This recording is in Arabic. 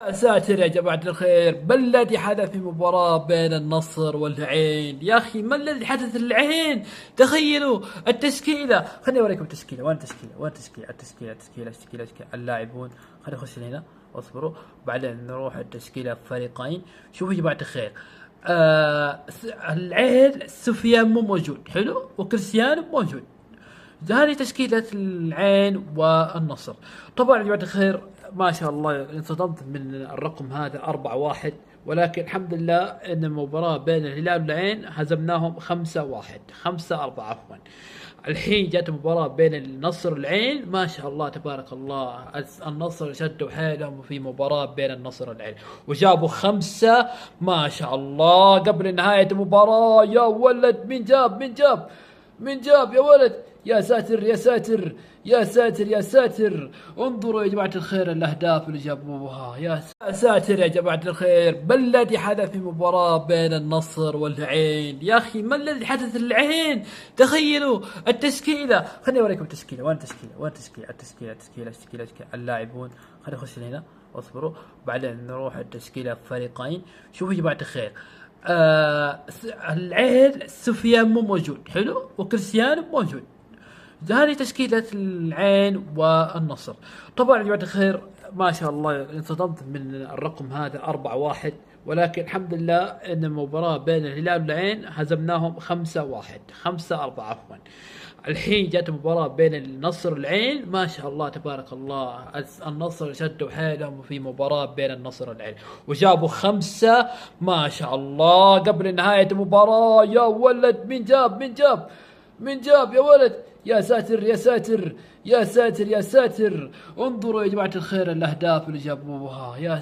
يا ساتر يا جماعة الخير، ما الذي حدث في مباراة بين النصر والعين؟ يا أخي ما الذي حدث للعين؟ تخيلوا التشكيلة، خليني أوريكم التشكيلة. وين التشكيلة؟ وين التشكيلة؟ التشكيلة اللاعبون. خلينا نخش هنا واصبروا، بعدين نروح التشكيلة فريقين. شوفوا يا جماعة الخير، العين سفيان مو موجود، حلو، وكريستيانو موجود. هذه تشكيلة العين والنصر. طبعا يا جماعة الخير، ما شاء الله انصدمت من الرقم هذا 4-1، ولكن الحمد لله ان المباراة بين الهلال والعين هزمناهم 5-1، 5-4 عفوا. الحين جت مباراة بين النصر والعين، ما شاء الله تبارك الله، النصر شدوا حيلهم في مباراة بين النصر والعين وجابوا 5، ما شاء الله، قبل نهاية المباراة. يا ولد، من جاب يا ولد، يا ساتر يا ساتر يا ساتر يا ساتر. انظروا يا جماعة الخير الأهداف اللي جابوها، يا ساتر يا جماعة الخير، ما الذي حدث في مباراة بين النصر والعين؟ يا أخي ما الذي حدث للعين؟ تخيلوا التشكيلة، خليني أوريكم التشكيلة. وين التشكيلة؟ اللاعبون. خلينا نخش هنا واصبروا، بعدين نروح التشكيلة فريقين. شوفوا يا جماعة الخير، العين سفيان مو موجود، حلو، وكريستيانو موجود. هذه تشكيلة العين والنصر. طبعا يا جماعة الخير، ما شاء الله انصدمت من الرقم هذا 4-1، ولكن الحمد لله ان المباراة بين الهلال والعين هزمناهم 5-1، 5-4 عفوا. الحين جت مباراة بين النصر والعين، ما شاء الله تبارك الله، النصر شدوا حيلهم في مباراة بين النصر والعين وجابوا 5، ما شاء الله، قبل نهاية المباراة. يا ولد، من جاب يا ولد، يا ساتر يا ساتر يا ساتر يا ساتر. انظروا يا جماعة الخير الأهداف اللي جابوها، يا